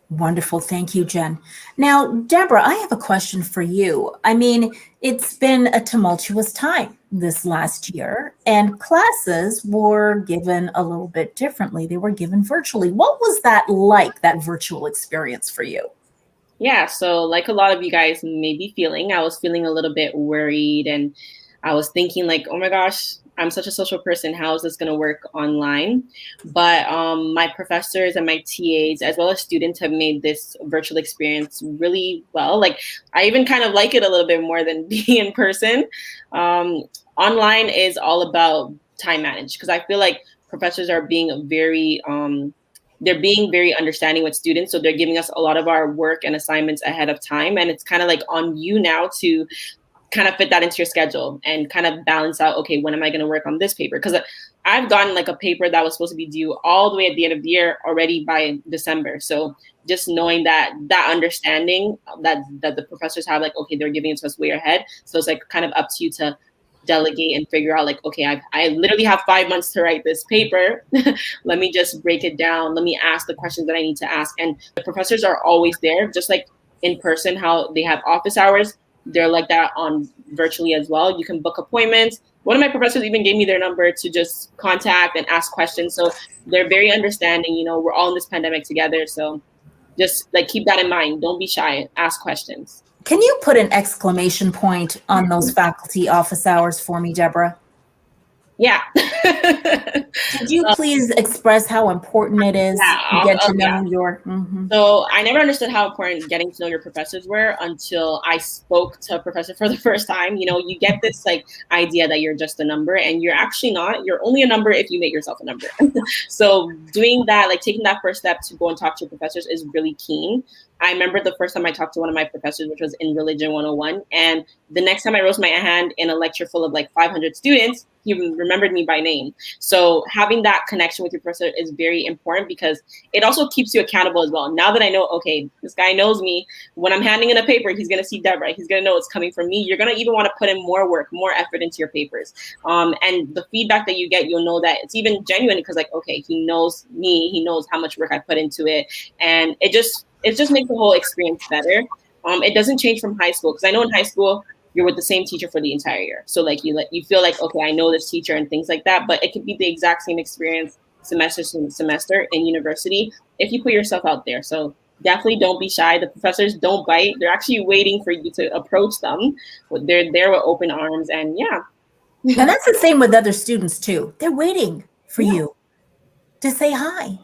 Wonderful. Thank you, Jen. Now, Debra, I have a question for you. I mean, it's been a tumultuous time this last year, and classes were given a little bit differently. They were given virtually. What was that like, that virtual experience for you? Yeah, so like a lot of you guys may be feeling, I was feeling a little bit worried, and I was thinking like, oh my gosh, I'm such a social person. How is this going to work online? But my professors and my TAs, as well as students, have made this virtual experience really well. Like, I even kind of like it a little bit more than being in person. Online is all about time managed, because I feel like professors are being very understanding with students. So they're giving us a lot of our work and assignments ahead of time. And it's kind of like on you now to kind of fit that into your schedule and kind of balance out, okay, when am I going to work on this paper? Because I've gotten like a paper that was supposed to be due all the way at the end of the year already by December. So just knowing that understanding that the professors have, like, okay, they're giving it to us way ahead. So it's like kind of up to you to delegate and figure out, like, okay, I literally have 5 months to write this paper. Let me just break it down. Let me ask the questions that I need to ask. And the professors are always there, just like in person, how they have office hours. They're like that on virtually as well. You can book appointments. One of my professors even gave me their number to just contact and ask questions. So they're very understanding. You know, we're all in this pandemic together. So just like keep that in mind. Don't be shy. Ask questions. Can you put an exclamation point on those faculty office hours for me, Debra? Yeah. Could you please express how important it is to get to know your... So I never understood how important getting to know your professors were until I spoke to a professor for the first time. You know, you get this like idea that you're just a number, and you're actually not. You're only a number if you make yourself a number. So doing that, like taking that first step to go and talk to your professors is really keen. I remember the first time I talked to one of my professors, which was in Religion 101. And the next time I raised my hand in a lecture full of like 500 students, he remembered me by name. So having that connection with your professor is very important because it also keeps you accountable as well. Now that I know, okay, this guy knows me, when I'm handing in a paper, he's going to see Debra. He's going to know it's coming from me. You're going to even want to put in more work, more effort into your papers. And the feedback that you get, you'll know that it's even genuine because like, okay, he knows me. He knows how much work I put into it. And it just makes the whole experience better. It doesn't change from high school because I know in high school, you're with the same teacher for the entire year. So like you feel like, okay, I know this teacher and things like that, but it could be the exact same experience semester to semester in university if you put yourself out there. So definitely don't be shy. The professors don't bite. They're actually waiting for you to approach them. They're there with open arms and yeah. And that's the same with other students too. They're waiting for you to say hi.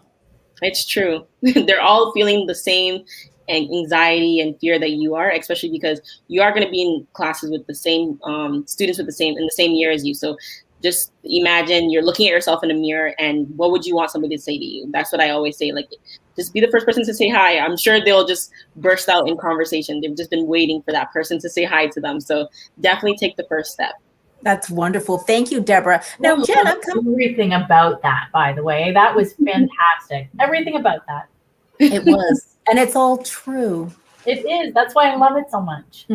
It's true. They're all feeling the same anxiety and fear that you are, especially because you are going to be in classes with the same students in the same year as you. So just imagine you're looking at yourself in a mirror and what would you want somebody to say to you? That's what I always say. Like, just be the first person to say hi. I'm sure they'll just burst out in conversation. They've just been waiting for that person to say hi to them. So definitely take the first step. That's wonderful. Thank you, Debra. Now, Jen, everything about that, by the way, that was fantastic. Everything about that. It was. And it's all true. It is. That's why I love it so much.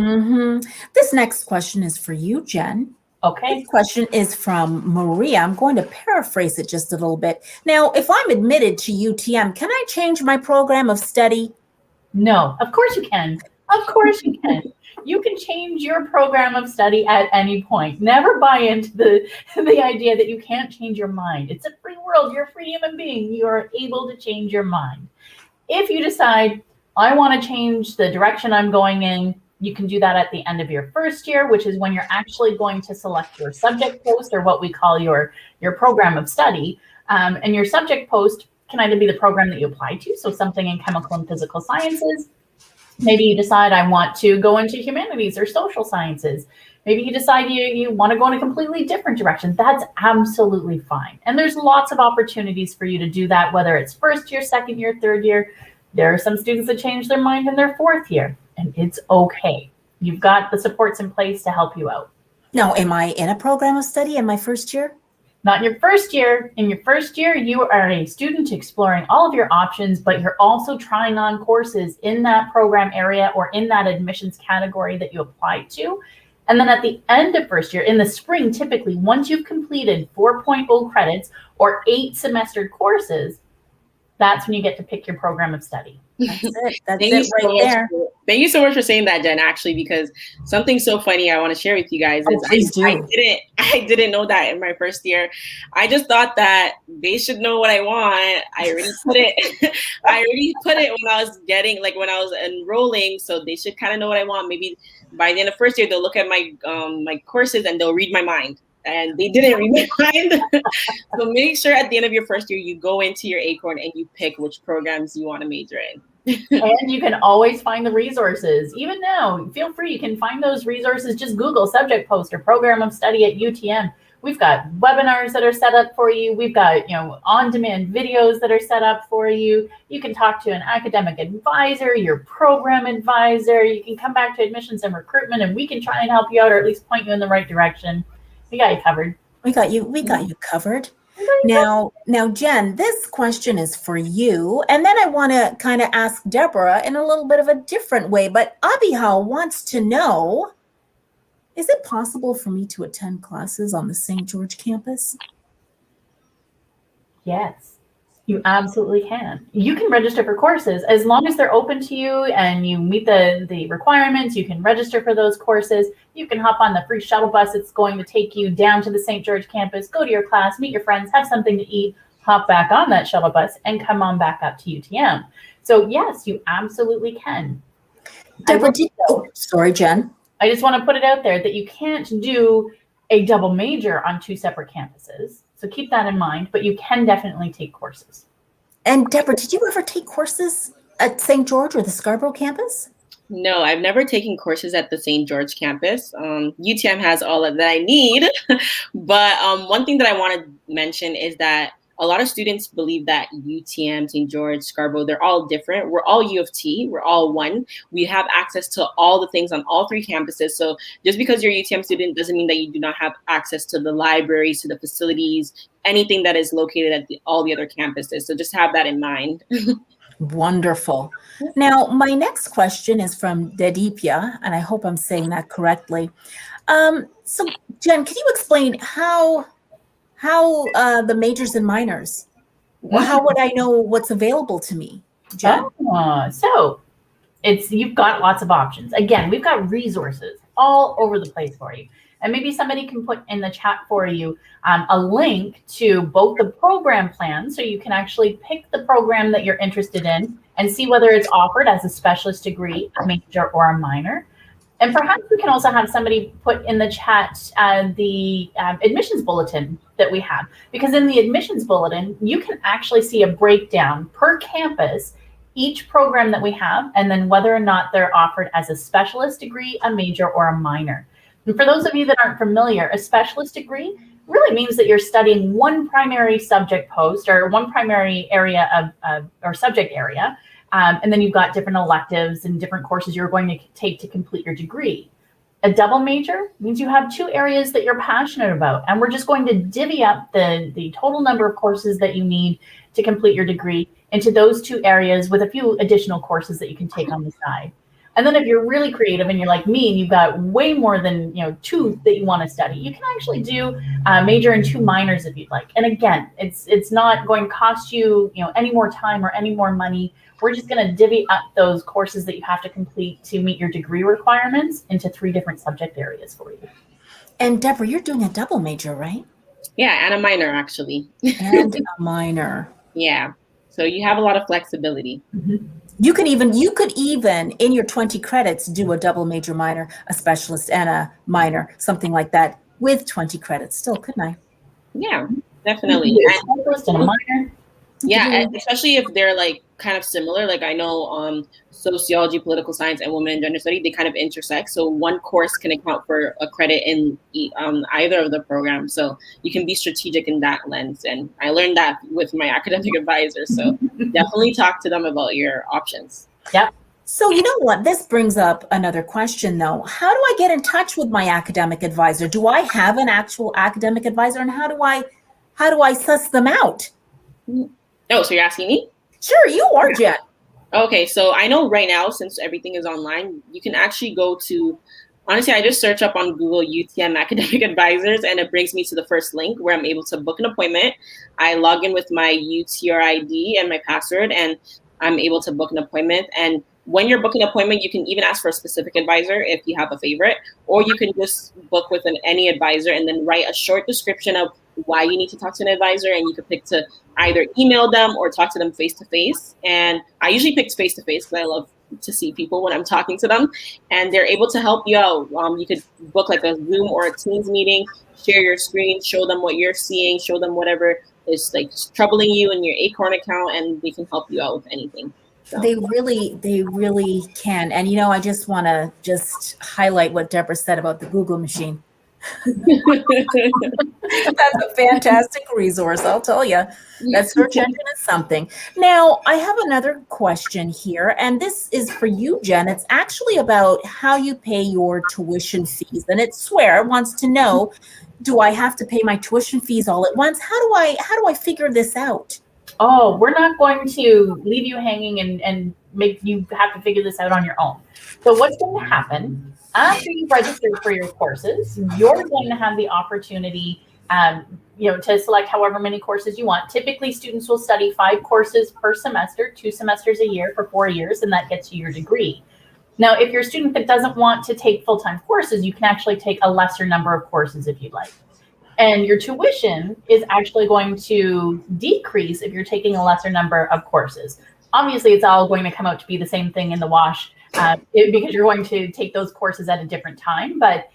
This next question is for you, Jen. Okay. This question is from Maria. I'm going to paraphrase it just a little bit. Now, if I'm admitted to UTM, can I change my program of study? No, of course you can. Of course you can. You can change your program of study at any point. Never buy into the idea that you can't change your mind. It's a free world. You're a free human being. You are able to change your mind. If you decide, I want to change the direction I'm going in, you can do that at the end of your first year, which is when you're actually going to select your subject post, or what we call your program of study. And your subject post can either be the program that you apply to, so something in chemical and physical sciences. Maybe you decide I want to go into humanities or social sciences. Maybe you decide you want to go in a completely different direction. That's absolutely fine. And there's lots of opportunities for you to do that, whether it's first year, second year, third year. There are some students that change their mind in their fourth year, and it's okay. You've got the supports in place to help you out. Now, am I in a program of study in my first year? Not in your first year. In your first year, you are a student exploring all of your options, but you're also trying on courses in that program area or in that admissions category that you applied to. And then at the end of first year, in the spring, typically, once you've completed 4.0 credits or 8 semestered courses, that's when you get to pick your program of study. That's it. That's it right there. Thank you so much for saying that, Jen, actually, because something so funny I want to share with you guys is I didn't know that in my first year. I just thought that they should know what I want. I already put it when I was enrolling, so they should kind of know what I want. Maybe by the end of first year, they'll look at my my courses and they'll read my mind. And they didn't read my mind. So make sure at the end of your first year, you go into your Acorn and you pick which programs you want to major in. And you can always find the resources. Even now, feel free. You can find those resources. Just Google subject post or program of study at UTM. We've got webinars that are set up for you. We've got, on-demand videos that are set up for you. You can talk to an academic advisor, your program advisor. You can come back to admissions and recruitment, and we can try and help you out, or at least point you in the right direction. We got you covered. We got you covered. Now, Jen, this question is for you. And then I want to kind of ask Debra in a little bit of a different way. But Abihal wants to know, is it possible for me to attend classes on the St. George campus? Yes, you absolutely can. You can register for courses as long as they're open to you and you meet the requirements. You can register for those courses. You can hop on the free shuttle bus. It's going to take you down to the St. George campus, go to your class, meet your friends, have something to eat, hop back on that shuttle bus, and come on back up to UTM. So yes, you absolutely can. Debra, sorry, Jen. I just want to put it out there that you can't do a double major on 2 separate campuses. So keep that in mind, but you can definitely take courses. And Debra, did you ever take courses at St. George or the Scarborough campus? No, I've never taken courses at the St. George campus. UTM has all of that I need. But one thing that I want to mention is that a lot of students believe that UTM, St. George, Scarborough, they're all different. We're all U of T. We're all one. We have access to all the things on all 3 campuses. So just because you're a UTM student doesn't mean that you do not have access to the libraries, to the facilities, anything that is located at all the other campuses. So just have that in mind. Wonderful. Now, my next question is from Dedipya, and I hope I'm saying that correctly. So, Jen, can you explain how the majors and minors, how would I know what's available to me, Jen? So you've got lots of options. Again, we've got resources all over the place for you. And maybe somebody can put in the chat for you a link to both the program plans, so you can actually pick the program that you're interested in and see whether it's offered as a specialist degree, a major, or a minor. And perhaps we can also have somebody put in the chat the admissions bulletin that we have, because in the admissions bulletin, you can actually see a breakdown per campus, each program that we have, and then whether or not they're offered as a specialist degree, a major, or a minor. And for those of you that aren't familiar, a specialist degree really means that you're studying one primary subject post or one primary area or subject area. And then you've got different electives and different courses you're going to take to complete your degree. A double major means you have 2 areas that you're passionate about, and we're just going to divvy up the total number of courses that you need to complete your degree into those 2 areas with a few additional courses that you can take on the side. And then if you're really creative and you're like me and you've got way more than 2 that you want to study, you can actually do a major and 2 minors if you'd like. And again, it's not going to cost you any more time or any more money. We're just going to divvy up those courses that you have to complete to meet your degree requirements into 3 different subject areas for you. And Debra, you're doing a double major, right? Yeah, and a minor, actually. And a minor. Yeah. So you have a lot of flexibility. Mm-hmm. You could even in your 20 credits do a double major minor, a specialist, and a minor, something like that with 20 credits still, couldn't I? Yeah, definitely. A specialist and a minor. Yeah, and especially if they're like kind of similar. Like I know sociology, political science, and women and gender study, they kind of intersect. So one course can account for a credit in either of the programs. So you can be strategic in that lens. And I learned that with my academic advisor. So definitely talk to them about your options. Yeah. So you know what? This brings up another question though. How do I get in touch with my academic advisor? Do I have an actual academic advisor, and how do I suss them out? Oh, so you're asking me? Sure, you are, Jen. Okay, so I know right now, since everything is online, you can actually go to, honestly, I just search up on Google UTM academic advisors, and it brings me to the first link where I'm able to book an appointment. I log in with my UTR ID and my password, and I'm able to book an appointment. And when you're booking an appointment, you can even ask for a specific advisor if you have a favorite, or you can just book with any advisor and then write a short description of why you need to talk to an advisor, and you can pick to either email them or talk to them face-to-face. And I usually pick face-to-face because I love to see people when I'm talking to them, and they're able to help you out. You could book like a Zoom or a Teams meeting, share your screen, show them what you're seeing, show them whatever is like troubling you in your Acorn account, and they can help you out with anything. So. They really can. And I just want to highlight what Debra said about the Google machine. That's a fantastic resource, I'll tell you. That search engine is something. Now, I have another question here, and this is for you, Jen. It's actually about how you pay your tuition fees. And it's Swear wants to know, do I have to pay my tuition fees all at once? How do I figure this out? Oh, we're not going to leave you hanging and make you have to figure this out on your own. So what's going to happen after you've registered for your courses, you're going to have the opportunity to select however many courses you want. Typically, students will study 5 courses per semester, 2 semesters a year for 4 years, and that gets you your degree. Now, if you're a student that doesn't want to take full-time courses, you can actually take a lesser number of courses if you'd like. And your tuition is actually going to decrease if you're taking a lesser number of courses. Obviously, it's all going to come out to be the same thing in the wash because you're going to take those courses at a different time. But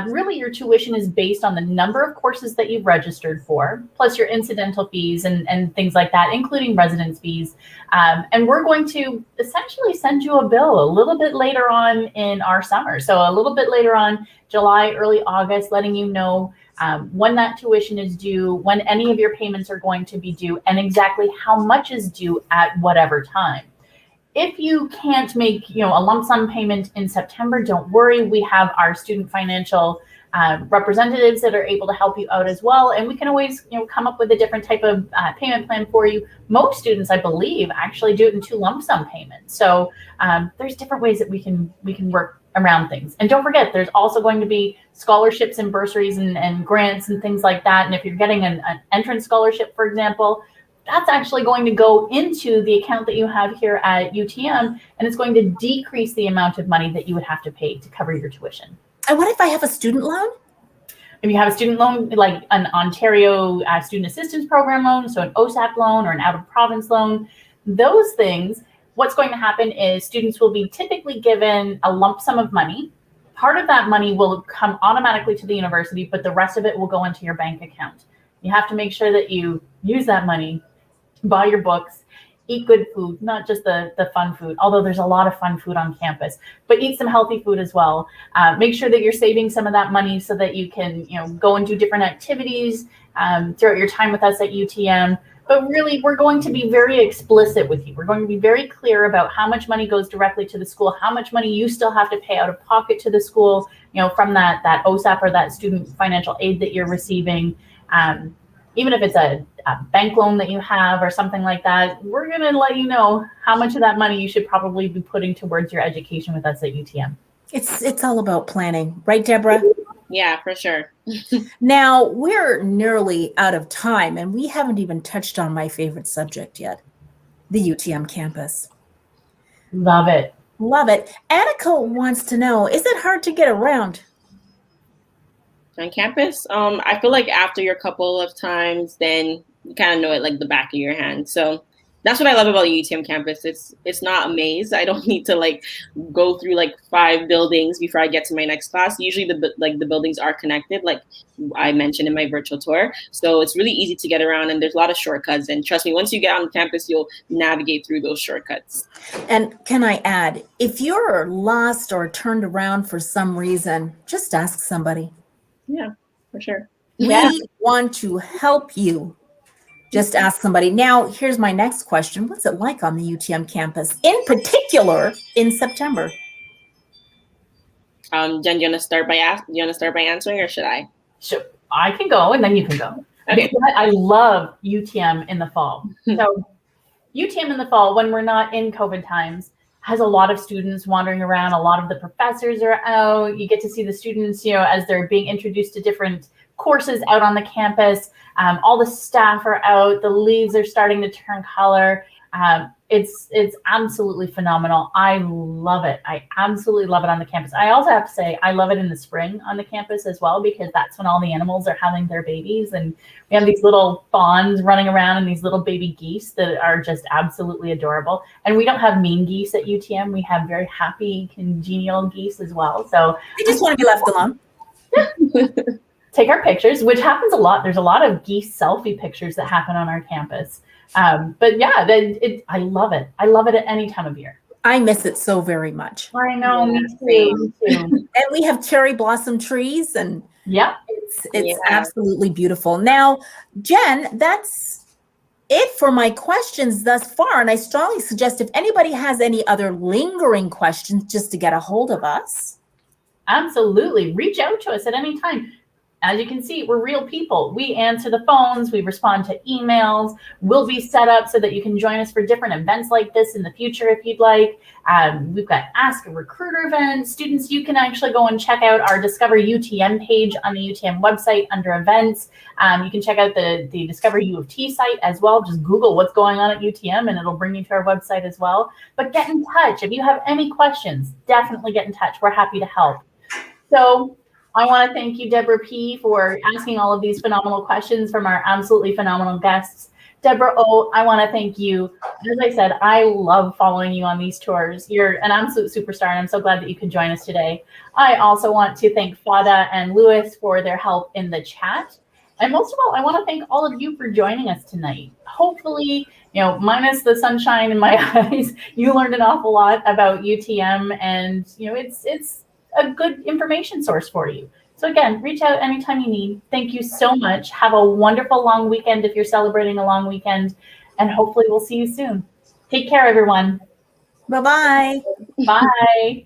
really, your tuition is based on the number of courses that you've registered for, plus your incidental fees and things like that, including residence fees. And we're going to essentially send you a bill a little bit later on in our summer. So a little bit later on, July, early August, letting you know when that tuition is due, when any of your payments are going to be due, and exactly how much is due at whatever time. If you can't make, a lump sum payment in September, don't worry. We have our student financial representatives that are able to help you out as well, and we can always, come up with a different type of payment plan for you. Most students, I believe, actually do it in 2 lump sum payments. So there's different ways that we can work around things. And don't forget, there's also going to be scholarships and bursaries and grants and things like that. And if you're getting an entrance scholarship, for example, that's actually going to go into the account that you have here at UTM, and it's going to decrease the amount of money that you would have to pay to cover your tuition. And what if I have a student loan? If you have a student loan, like an Ontario Student Assistance Program loan, so an OSAP loan or an out-of-province loan, those things, what's going to happen is students will be typically given a lump sum of money. Part of that money will come automatically to the university, but the rest of it will go into your bank account. You have to make sure that you use that money, buy your books, eat good food, not just the fun food, although there's a lot of fun food on campus, but eat some healthy food as well. Make sure that you're saving some of that money so that you can go and do different activities throughout your time with us at UTM. But really, we're going to be very explicit with you. We're going to be very clear about how much money goes directly to the school, how much money you still have to pay out of pocket to the school, from that OSAP or that student financial aid that you're receiving. Even if it's a bank loan that you have or something like that, we're going to let you know how much of that money you should probably be putting towards your education with us at UTM. It's all about planning, right, Debra? Yeah, for sure. Now, we're nearly out of time, and we haven't even touched on my favorite subject yet, the UTM campus. Love it. Love it. Annika wants to know, is it hard to get around? On campus, I feel like after your couple of times, then you kind of know it like the back of your hand. So that's what I love about the UTM campus. It's not a maze. I don't need to like go through like 5 buildings before I get to my next class. Usually the buildings are connected, like I mentioned in my virtual tour. So it's really easy to get around, and there's a lot of shortcuts. And trust me, once you get on campus, you'll navigate through those shortcuts. And can I add, if you're lost or turned around for some reason, just ask somebody. Yeah, for sure. We want to help you. Just ask somebody. Now, here's my next question. What's it like on the UTM campus, in particular in September? Jen, do you want to start by answering, or should I? Sure. I can go, and then you can go. Okay. I love UTM in the fall. So UTM in the fall, when we're not in COVID times, has a lot of students wandering around. A lot of the professors are out. You get to see the students, as they're being introduced to different courses out on the campus. All the staff are out. The leaves are starting to turn color. It's absolutely phenomenal. I love it. I absolutely love it on the campus. I also have to say I love it in the spring on the campus as well, because that's when all the animals are having their babies, and we have these little fawns running around and these little baby geese that are just absolutely adorable. And we don't have mean geese at UTM. We have very happy, congenial geese as well. So They just want to be left alone. Take our pictures, which happens a lot. There's a lot of geese selfie pictures that happen on our campus. But yeah, I love it. I love it at any time of year. I miss it so very much. I know, me too. And we have cherry blossom trees, and Yeah. It's absolutely beautiful. Now, Jen, that's it for my questions thus far. And I strongly suggest if anybody has any other lingering questions, just to get a hold of us. Absolutely. Reach out to us at any time. As you can see, we're real people. We answer the phones, we respond to emails. We'll be set up so that you can join us for different events like this in the future if you'd like. We've got Ask a Recruiter events. Students, you can actually go and check out our Discover UTM page on the UTM website under events. You can check out the Discover U of T site as well. Just Google what's going on at UTM and it'll bring you to our website as well. But get in touch. If you have any questions, definitely get in touch. We're happy to help. So I want to thank you, Debra P., for asking all of these phenomenal questions from our absolutely phenomenal guests. Debra O., I want to thank you. As I said, I love following you on these tours. You're an absolute superstar, and I'm so glad that you could join us today. I also want to thank Fada and Lewis for their help in the chat. And most of all, I want to thank all of you for joining us tonight. Hopefully, minus the sunshine in my eyes, you learned an awful lot about UTM, and it's a good information source for you. So again, reach out anytime you need. Thank you so much. Have a wonderful long weekend if you're celebrating a long weekend, and hopefully we'll see you soon. Take care, everyone. Bye-bye. Bye.